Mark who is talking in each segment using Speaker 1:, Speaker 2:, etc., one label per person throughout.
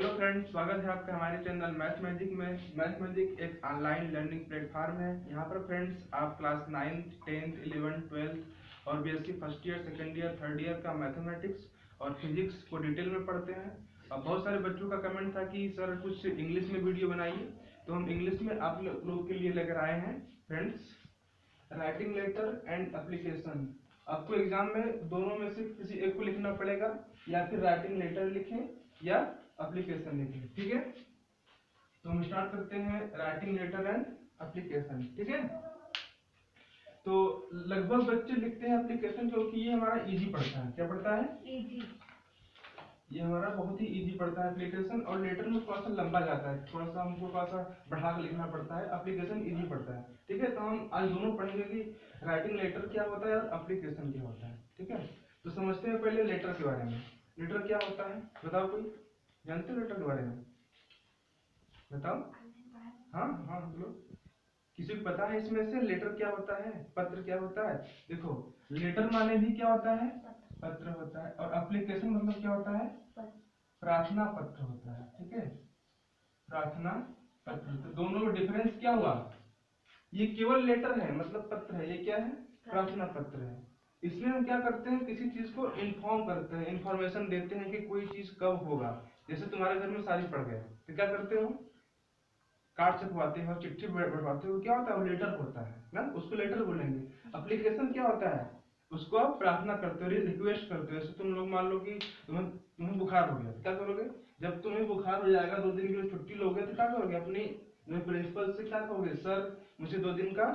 Speaker 1: Hello friends, स्वागत है आपका हमारे चैनल मैथ मैजिक में। मैथ मैजिक एक ऑनलाइन लर्निंग प्लेटफॉर्म है। यहाँ पर फ्रेंड्स आप class 9th, 10th, 11th, 12th और BSc first year, second year, third year का मैथमेटिक्स और फिजिक्स को डिटेल में पढ़ते हैं। और बहुत सारे बच्चों का कमेंट था कि सर कुछ इंग्लिश में वीडियो बनाइए, तो हम इंग्लिश में आप लोगों के लिए लेकर आए हैं friends. Writing letter and application. आपको एग्जाम में दोनों में से किसी एक को लिखना पड़ेगा, या फिर राइटिंग लेटर लिखें या एप्लीकेशन लिखें। ठीक है, तो हम स्टार्ट करते हैं राइटिंग लेटर एंड एप्लीकेशन। ठीक है, तो लगभग बच्चे लिखते हैं एप्लीकेशन क्योंकि ये हमारा इजी पड़ता है। क्या पड़ता है? इजी। ये हमारा बहुत ही इजी पड़ता है एप्लीकेशन, और लेटर में थोड़ा सा लंबा जाता है, थोड़ा सा हमको थोड़ा सा बढ़ा कर लिखना पड़ता है। एप्लीकेशन इजी पड़ता है। ठीक है, तो हम आज दोनों पढ़ेंगे कि राइटिंग लेटर क्या होता है और एप्लीकेशन क्या होता है। ठीक है, तो समझते हैं पहले लेटर के बारे में। लेटर क्या होता है बताओ, कोई जानते हो लेटर के बारे में? बताओ। हाँ हाँ बोलो, किसी को पता है इसमें से लेटर क्या होता है, पत्र क्या होता है? देखो, लेटर माने भी क्या होता है? पत्र होता है। और एप्लीकेशन मतलब क्या होता है? प्रार्थना पत्र होता है। ठीक है, प्रार्थना पत्र। तो दोनों में डिफरेंस क्या हुआ? ये केवल लेटर है मतलब पत्र है, ये क्या है? प्रार्थना पत्र है। इसमें हम क्या करते हैं, किसी चीज को इन्फॉर्म करते हैं, इन्फॉर्मेशन देते हैं कि कोई चीज कब होगा। जैसे तुम्हारे घर में शादी पड़ गया तो क्या करते हो? कार्ड छपवाते हो, चिट्ठी बढ़वाते हो, क्या होता है? वो लेटर होता है ना, उसको लेटर बोलेंगे। एप्लीकेशन क्या होता है? उसको आप प्रार्थना करते हो, रिक्वेस्ट करते हो। जैसे तुम लोग मान लो कि तुम्हें बुखार हो गया, क्या करोगे? जब तुम्हें बुखार हो जाएगा, 2 दिन की छुट्टी लोगे, तो क्या करोगे? अपनी प्रिंसिपल से क्या कहोगे? सर मुझे 2 दिन का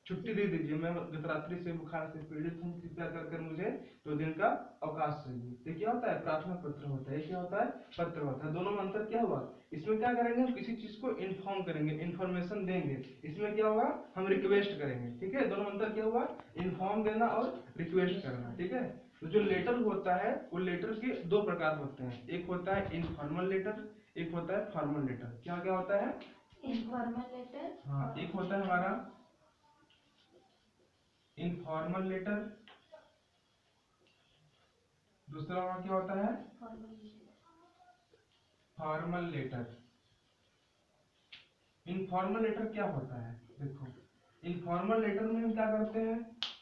Speaker 1: छुट्टी दे दीजिए, मैं गतरात्रि से बुखार से पीड़ित हूँ, कृपया कर मुझे 2 दिन का अवकाश चाहिए। तो क्या होता है? प्रार्थना पत्र होता है। क्या होता है? पत्र होता है। दोनों में अंतर क्या हुआ? इसमें क्या करेंगे, हम किसी चीज को इन्फॉर्म करेंगे, इन्फॉर्मेशन देंगे। इसमें क्या होगा? हम रिक्वेस्ट करेंगे। ठीक है, दोनों अंतर क्या हुआ? इन्फॉर्म देना और रिक्वेस्ट करना। ठीक है, तो जो लेटर होता है वो लेटर के 2 प्रकार होते हैं। एक होता है इनफॉर्मल लेटर, एक होता है फॉर्मल लेटर। क्या क्या होता है?
Speaker 2: Informal letter.
Speaker 1: हाँ, एक होता है हमारा इनफॉर्मल लेटर, दूसरा वहां क्या होता है? Formal letter. इनफॉर्मल लेटर क्या होता है? देखो, इनफॉर्मल लेटर में हम क्या करते हैं,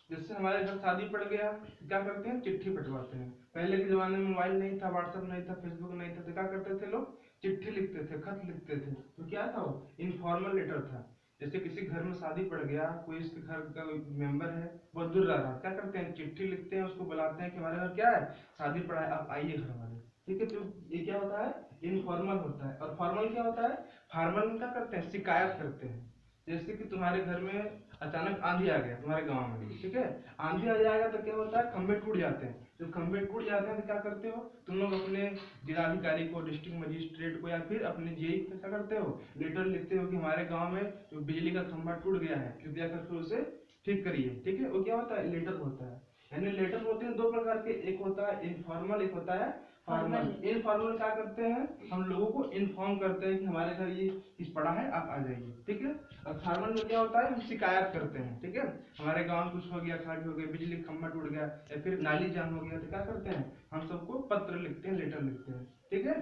Speaker 1: जैसे हमारे घर शादी पड़ गया तो क्या करते हैं? चिट्ठी बंटवाते हैं। पहले के जमाने में मोबाइल नहीं था, व्हाट्सएप नहीं था, फेसबुक नहीं था, तो क्या करते थे लोग? चिट्ठी लिखते थे, खत लिखते थे। तो क्या था वो? इनफॉर्मल लेटर था। जैसे किसी घर में शादी पड़ गया, कोई इसके घर का मेंबर है, बहुत दूर रह रहा, क्या करते हैं? चिट्ठी लिखते हैं, उसको बुलाते हैं कि हमारे घर क्या है, शादी पड़ा है, आप आइए घर वाले। ठीक है, तो ये क्या होता है? इनफॉर्मल होता है। और फॉर्मल क्या होता है? फॉर्मल में क्या करते हैं? शिकायत करते हैं। जैसे कि तुम्हारे घर में अचानक आंधी आ गया तुम्हारे गांव में, ठीक है, आंधी आ जाएगा तो क्या होता है? खंभे टूट जाते हैं। जब खंभे टूट जाते हैं तो क्या करते हो तुम लोग? अपने जिलाधिकारी को, डिस्ट्रिक्ट मजिस्ट्रेट को, या फिर अपने जेई को क्या करते हो? लेटर लिखते हो कि हमारे गांव में जो बिजली का खंभा टूट गया है, कृपया करके उसे ठीक करिए। ठीक है, वो क्या होता है? लेटर होता है। यानी लेटर होते हैं 2 प्रकार के, एक होता है इनफॉर्मल, एक होता है फॉर्मल। इनफॉर्मल क्या करते हैं? हम लोगों को इन्फॉर्म करते हैं कि हमारे घर ये चीज पड़ा है, आप आ जाइए। ठीक है, और फॉर्मल में क्या होता है? हम शिकायत करते हैं। ठीक है, हमारे गांव में कुछ हो गया, खराबी हो गई, बिजली खंभा टूट गया या फिर नाली जाम हो गया, तो क्या करते हैं? हम सबको पत्र लिखते हैं, लेटर लिखते हैं। ठीक है,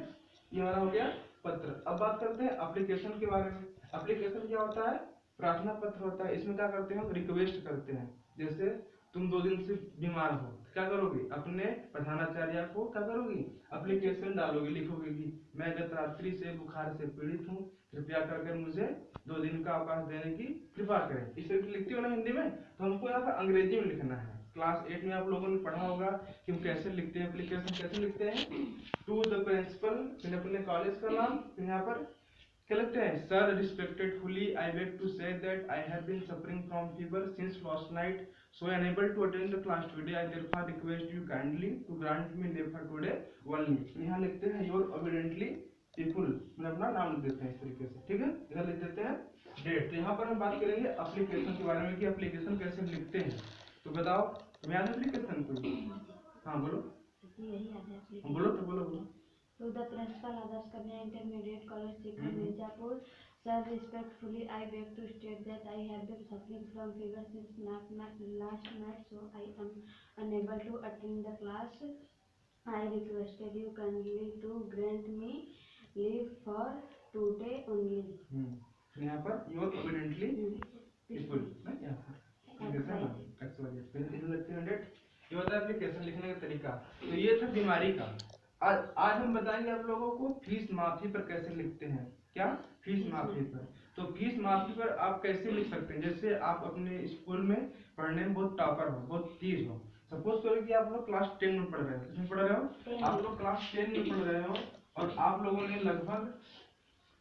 Speaker 1: ये हमारा हो गया पत्र। अब बात करते हैं एप्लीकेशन के बारे में। एप्लीकेशन क्या होता है? प्रार्थना पत्र होता है। इसमें क्या करते हैं? हम रिक्वेस्ट करते हैं। जैसे तुम 2 दिन से बीमार हो, क्या करोगे? अपने प्रधानाचार्य को क्या करोगी? एप्लीकेशन डालोगे, लिखोगे कि मैं गत रात्रि से बुखार से पीड़ित हूँ, कृपया कर मुझे 2 दिन का अवकाश देने की कृपा करें। इसे लिखती हो ना हिंदी में, तो हमको यहाँ पर अंग्रेजी में लिखना है। क्लास 8 में आप लोगों ने पढ़ा होगा कि हम कैसे लिखते हैं एप्लीकेशन, कैसे लिखते हैं? टू द प्रिंसिपल, फिर अपने कॉलेज का नाम, फिर यहाँ पर क्या लिखते हैं? Sir respectfully I beg to say that I have been suffering from fever since last night, so unable to attend the class today. I therefore request you kindly to grant me leave for today only. यहाँ लिखते हैं your obediently people, मतलब अपना नाम लिख देते हैं इस तरीके से। ठीक है, इधर लिख देते हैं डेट। तो यहाँ पर हम बात करेंगे एप्लीकेशन के बारे में कि एप्लीकेशन कैसे लिखते हैं। तो बताओ, तुम्हें याद है एप्लीकेशन कोई? हाँ बोलो, बोलो तो बोलो।
Speaker 2: To the principal, Adarsh Kanya Intermediate College, Sikha, Mirzapur. Sir, respectfully, I beg to state that I have been suffering from fever since last night, so I am unable to attend the class. I requested you kindly to grant me leave for today only.
Speaker 1: फिर यहाँ per your obediently people ना, यहाँ पर लिखा है ना actually फिर इन लगते 100। ये होता है एप्लीकेशन लिखने का तरीका। तो ये था बीमारी का। आज हम बताएंगे आप लोगों को फीस माफी पर कैसे लिखते हैं। क्या? फीस माफी पर। तो फीस माफी पर आप कैसे लिख सकते हैं? जैसे आप अपने स्कूल में पढ़ने में बहुत टॉपर हो, बहुत तेज हो। सपोज करो कि आप लोग क्लास 10 में पढ़ रहे हो। किसमें पढ़ रहे हो? आप लोग क्लास 10 में पढ़ रहे हो और आप लोगों ने लगभग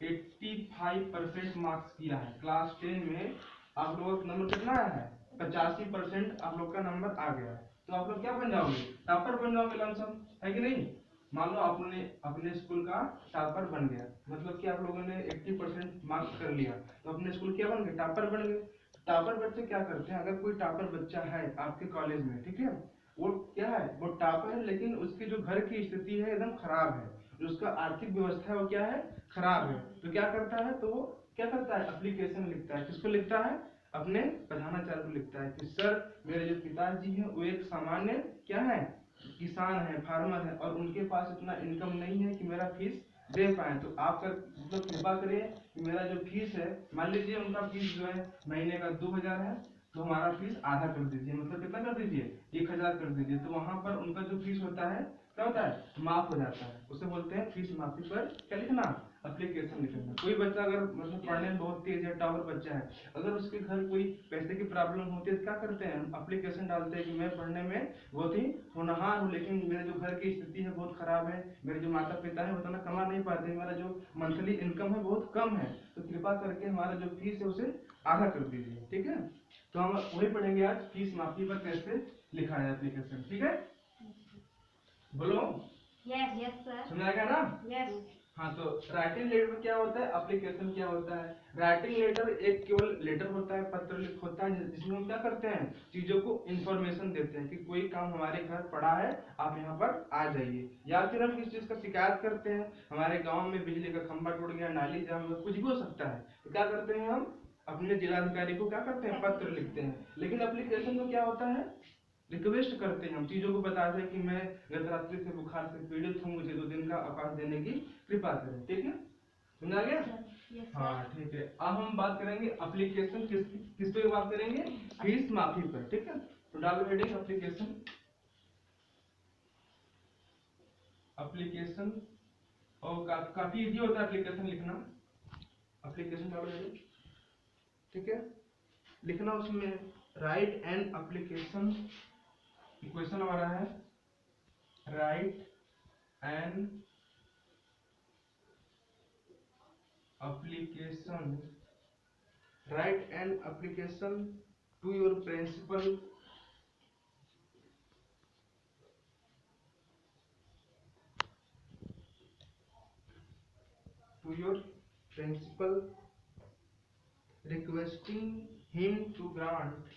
Speaker 1: 85% मार्क्स किया है। क्लास 10 में आप लोगों का नंबर कितना आया है? 85% आप लोग का नंबर आ गया है। तो आप लोग क्या बन जाओगे? टॉपर बन जाओगे लमसम, है कि नहीं? मान लो आपने अपने स्कूल का टॉपर बन गया, मतलब कि आप लोगों ने 80% मार्क्स कर लिया, तो अपने स्कूल क्या बन गए? टॉपर बन गए। टॉपर बच्चे क्या करते हैं? अगर कोई टॉपर बच्चा है आपके कॉलेज में, ठीक है, वो क्या है? वो टॉपर है, लेकिन उसकी जो घर की स्थिति है एकदम खराब है, जो उसका आर्थिक व्यवस्था है वो क्या है? खराब है। तो क्या करता है? तो वो क्या करता है? एप्लीकेशन लिखता है। किसको लिखता है? अपने प्रधानाचार्य को लिखता है कि सर मेरे जो पिताजी हैं वो एक सामान्य क्या है? किसान है, फार्मर है, और उनके पास इतना इनकम नहीं है कि मेरा फीस दे पाए। तो आप कर मतलब कृपा करिए कि मेरा जो फीस है, मान लीजिए उनका फीस जो है महीने का 2000 है, तो हमारा फीस आधा कर दीजिए, मतलब कितना कर दीजिए? 1000 कर दीजिए। तो वहां पर उनका जो फीस होता है क्या होता है? माफ हो जाता है। उसे बोलते हैं फीस माफी पर क्या लिखना? एप्लीकेशन लिखना। कोई बच्चा अगर मतलब पढ़ने में बहुत तेज है, टॉपर बच्चा है, अगर उसके घर कोई पैसे की प्रॉब्लम होती है तो क्या करते हैं? एप्लीकेशन डालते हैं कि मैं पढ़ने में बहुत ही होनहार हूँ, लेकिन मेरे जो घर की स्थिति है बहुत खराब है, मेरे जो माता पिता है उतना कमा नहीं पाते, मेरा जो मंथली इनकम है बहुत कम है, तो कृपा करके हमारा जो फीस है उसे आधा कर दीजिए। ठीक है, तो हम वही पढ़ेंगे आज, फीस माफी पर कैसे लिखा है एप्लीकेशन। ठीक है, बोलो।
Speaker 2: Yes sir.
Speaker 1: समझाएगा ना?
Speaker 2: यस।
Speaker 1: हाँ, तो राइटिंग लेटर क्या होता है, एप्लीकेशन क्या होता है? राइटिंग लेटर एक केवल लेटर होता है, पत्र लिख होता है, जिसमें हम क्या करते हैं? चीजों को इंफॉर्मेशन देते हैं कि कोई काम हमारे घर पड़ा है, आप यहाँ पर आ जाइए। या फिर हम किसी चीज का शिकायत करते हैं, हमारे गाँव में बिजली का खंभा टूट गया, नाली जाम हुआ, कुछ भी हो सकता है, तो क्या करते हैं हम? अपने जिलाधिकारी को क्या करते हैं? पत्र लिखते हैं। लेकिन एप्लीकेशन में क्या होता है? रिक्वेस्ट करते हैं, हम चीजों को बताते हैं कि मैं गत रात्रि से बुखार से पीड़ित हूँ, मुझे 2 दिन का अवकाश देने की कृपा करें। ठीक है, समझा गया? हाँ ठीक है, अब हम बात करेंगे एप्लीकेशन किस पे बात करेंगे? फीस माफी पर। ठीक है, तो डालो हेडिंग एप्लीकेशन। एप्लीकेशन और काफी इजी होता है एप्लीकेशन लिखना। एप्लीकेशन डालो हेडिंग। ठीक है, लिखना उसमें राइट एन एप्लीकेशन। इक्वेशन हमारा है write an application, write an application to your principal requesting him to grant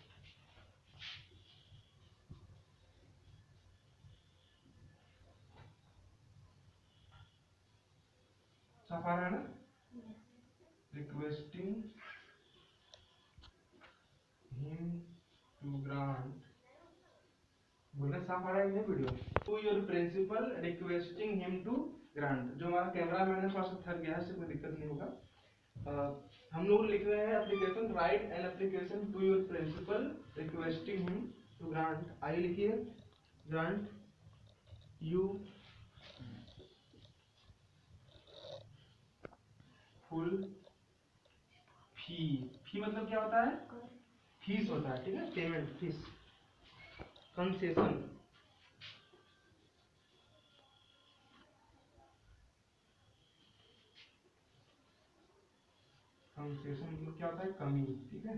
Speaker 1: साफ आ रहा है ना? requesting him to grant, बोलना साफ आ रहा है नहीं video? to your principal requesting him to grant। जो हमारा कैमरा मैन है थोड़ा सा थक गया है, इससे कोई दिक्कत नहीं होगा। हम लोग लिख रहे हैं application, write an application to your principal requesting him to grant. आइए लिखिए, grant you full fee. Fee मतलब क्या होता है? फीस होता है। ठीक है, पेमेंट, फीस, कंसेशन। कंसेशन मतलब क्या होता है? कमी। ठीक है,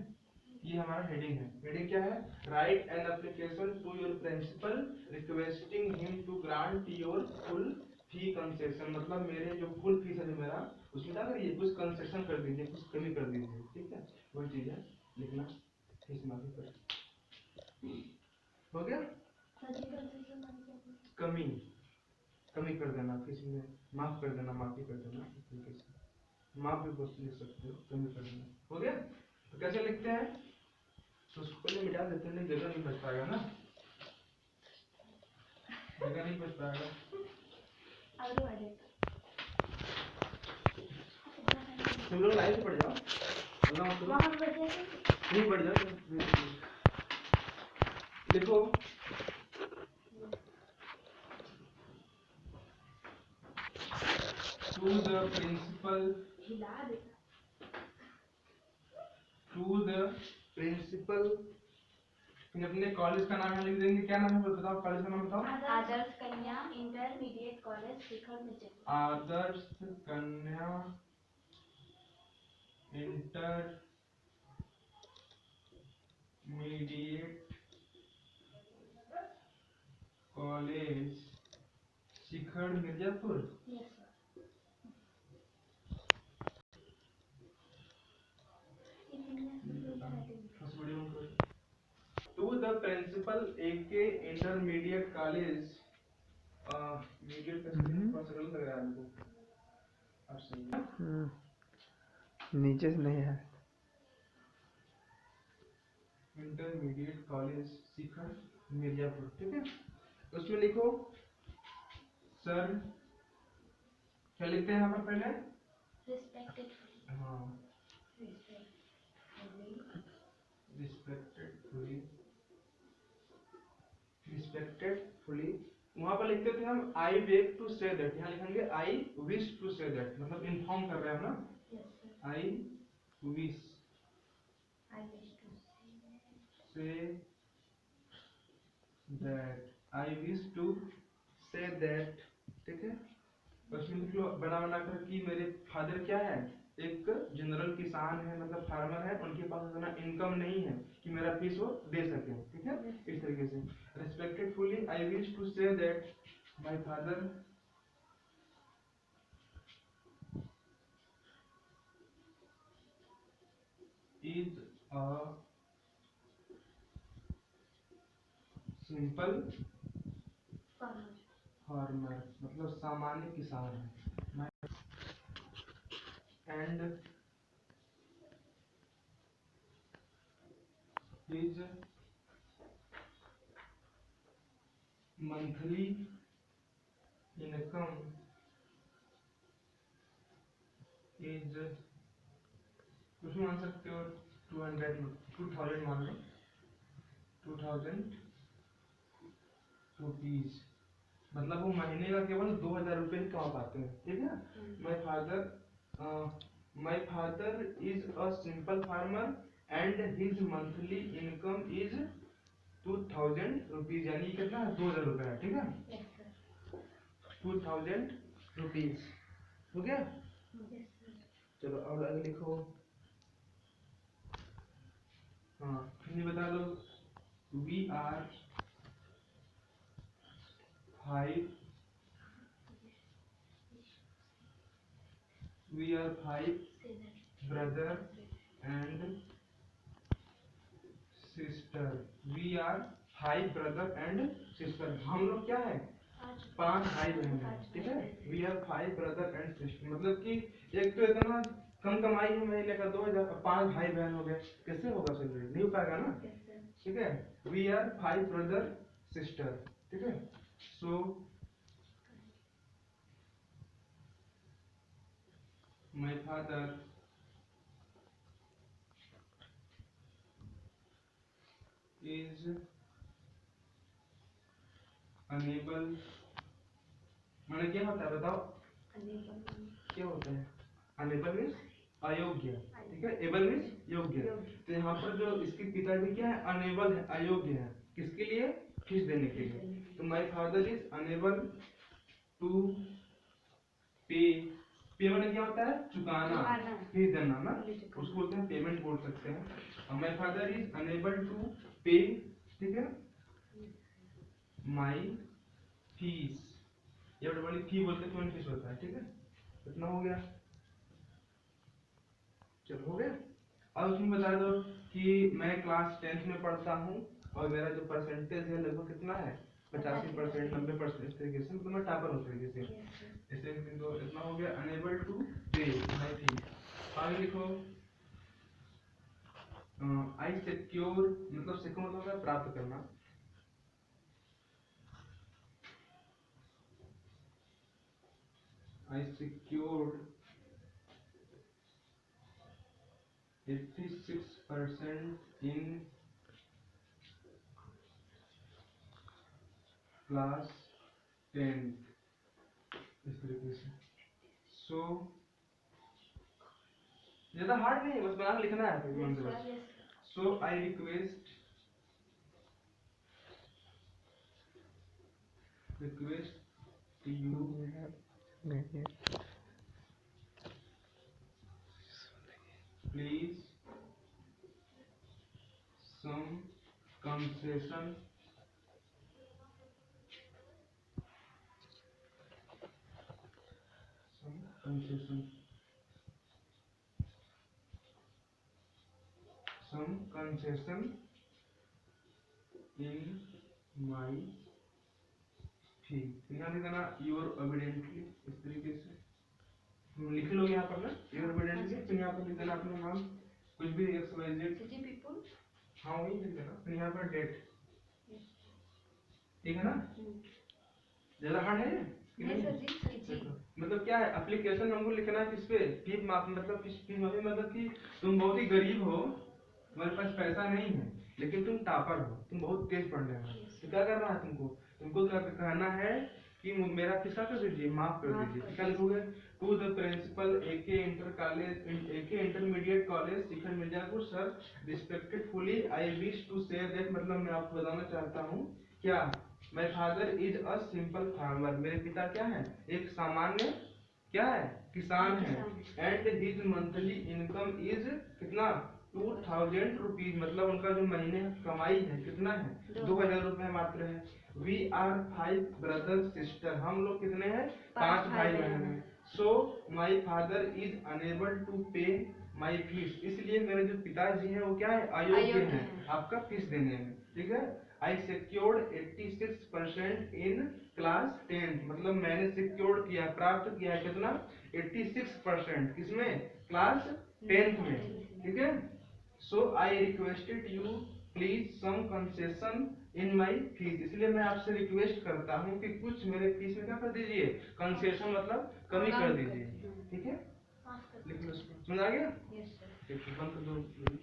Speaker 1: ये हमारा हेडिंग है। हेडिंग क्या है? Write an application to your principal requesting him to grant your full fee concession, मतलब मेरे जो फुल फीस है जो मेरा, उसमें क्या करिए? कुछ कंसेशन कर दीजिए, कुछ कमी कर दीजिए। ठीक है, वही चीज है लिखना, फीस माफी पर। हो गया? कमी, कमी कर देना, फीस में माफ कर देना, माफी कर देना, माफ भी कुछ लिख सकते हो, कमी कर देना। हो गया? तो कैसे लिखते हैं? तो उसको पहले मिटा देते हैं, जगह नहीं बच पाएगा ना, जगह नहीं बच पाएगा। तुम लोग लाइन से पढ़ जाओ,
Speaker 2: वहाँ पर बचे
Speaker 1: नहीं पढ़ जाओ। देखो टू द प्रिंसिपल,
Speaker 2: हिला दे।
Speaker 1: टू द प्रिंसिपल, फिर अपने कॉलेज का नाम यहाँ लिख देंगे। क्या नाम है बताओ, कॉलेज का नाम बताओ।
Speaker 2: Adarsh Kanya intermediate college Shikhar Mirzapur.
Speaker 1: Adarsh Kanya intermediate college Shikhar Mirzapur.
Speaker 2: Yes sir.
Speaker 1: To the principal AK intermediate college, mediate का स्पेलिंग थोड़ा सा गलत लग रहा है हमको। अब सही है,
Speaker 3: नीचे से नहीं है।
Speaker 1: इंटरमीडिएट कॉलेज शिखर मिर्जापुर, ठीक है। उसमें लिखो सर, क्या लिखते हैं यहाँ पर पहले?
Speaker 2: रिस्पेक्टेड।
Speaker 1: हाँ, रिस्पेक्टेडफुली, रिस्पेक्टेडफुली। वहां पर लिखते थे हम I beg to say that, यहाँ लिखेंगे I wish to say that, मतलब इन्फॉर्म कर रहे हैं ना। I wish say that, I wish to say that, ठीक है। उसमें लिख लो बना बना कर कि मेरे फादर क्या है, एक जनरल किसान है, मतलब फार्मर है, उनके पास इतना इनकम नहीं है कि मेरा फीस वो दे सके, ठीक है। इस तरीके से respectfully I wish to say that my father is a simple farmer, मतलब सामान्य किसान है। And his monthly income is, कुछ मान सकते हो 2000 मान लो, 2000 रुपीज, मतलब वो महीने का केवल 2000 रुपये ही कमा पाते हैं, ठीक है। My father is a simple farmer and his monthly income is 2000 rupees, यानी कितना है, 2000 रुपये है, ठीक है। 2000 रुपीज हो गया। चलो अब आगे लिखो। हाँ, हिंदी बता दो। We are 5 brother and sister. We are 5 brother and sister, हम लोग क्या है, 5 भाई बहन है, ठीक है। We are 5 brother and sister, मतलब कि एक तो इतना कम कमाई है महीने का 2000, 5 भाई बहन हो गए, कैसे होगा सैलरी, नहीं हो पाएगा ना, ठीक है। वी आर 5 ब्रदर सिस्टर, ठीक है। सो माय फादर is unable, माने क्या होता है बताओ, क्या होता है, अनेबल मीन्स अयोग्य, ठीक है। एबल मीन्स योग्य। तो यहाँ पर जो इसके पिताजी क्या है, अनेबल है, अयोग्य है, किसके लिए, फीस देने के लिए। तो my father is unable to pay, pay माने क्या होता है, चुकाना, फीस देना ना, उसको बोलते हैं पेमेंट, बोल सकते हैं। My father is unable to pay, ठीक है, माई फीस, ये वाली फी बोलते हैं, फीस होता है, ठीक है। इतना हो गया, चलो हो गया। अब उसमें बता दो कि मैं क्लास 10th में पढ़ता हूँ और मेरा जो परसेंटेज है लगभग कितना है, 85%, 90%, इस तरीके से, मतलब मैं टॉपर हूँ तरीके से। इससे तो इतना हो गया, अनेबल टू पे माई फीस। आगे लिखो आई सिक्योर, मतलब सिक्योर मतलब प्राप्त करना। I secured 86% in class 10th, इस तरीके से। सो ज्यादा हार्ड नहीं है, बस बना लिखना है फिर मन से बस। So I request you please some concession in my fee। यहाँ लिखना योर ओबिडेंटली, इस तरीके से लिख लो यहाँ पर ना योर ओबिडेंटली। फिर यहाँ पर लिख देना अपना नाम, कुछ भी XYZ पीपल, हाँ वही लिख देना। फिर यहाँ पर डेट, ठीक है ना। ज्यादा हार्ड है नहीं सर जी। मतलब क्या है, एप्लीकेशन हमको लिखना है किस पे, फी माफी, मतलब किस फी माफी, मतलब कि तुम बहुत ही गरीब हो, तुम्हारे पास पैसा नहीं है, लेकिन तुम टॉपर हो, तुम बहुत तेज पढ़ने वाले हो, तो क्या करना है तुमको, कहना है कि मेरा फीस कर दीजिए, माफ कर दीजिए। क्या लिखोगे, to the principal AK intermediate college Shikhar Mirzapur sir, respectfully I wish to say that, मतलब मैं आपको बताना चाहता हूँ क्या, my father is a simple farmer, मेरे पिता क्या है, एक सामान्य क्या है, किसान है, and his monthly income is कितना, 2000 रुपीज, मतलब उनका जो महीने का कमाई है कितना है, 2000 रुपए मात्र है। वी आर 5 ब्रदर सिस्टर, हम लोग कितने हैं, 5 भाई बहन हैं। So my father is unable to pay my fees, इसलिए मेरे जो पिताजी हैं वो क्या है, अयोग्य हैं आपका फीस देने में, ठीक है। I secured 86% in class 10, मतलब मैंने सिक्योर्ड किया, प्राप्त किया है कितना, 86%, किसमें, क्लास 10th में, ठीक है। So I requested you please some concession in my fees, इसलिए मैं आपसे रिक्वेस्ट करता हूँ कि कुछ मेरे फीस में क्या कर दीजिए, कंसेशन मतलब कमी कर दीजिए, ठीक है। लिख लो, समझ आ गया। ठीक है, बंद कर दो।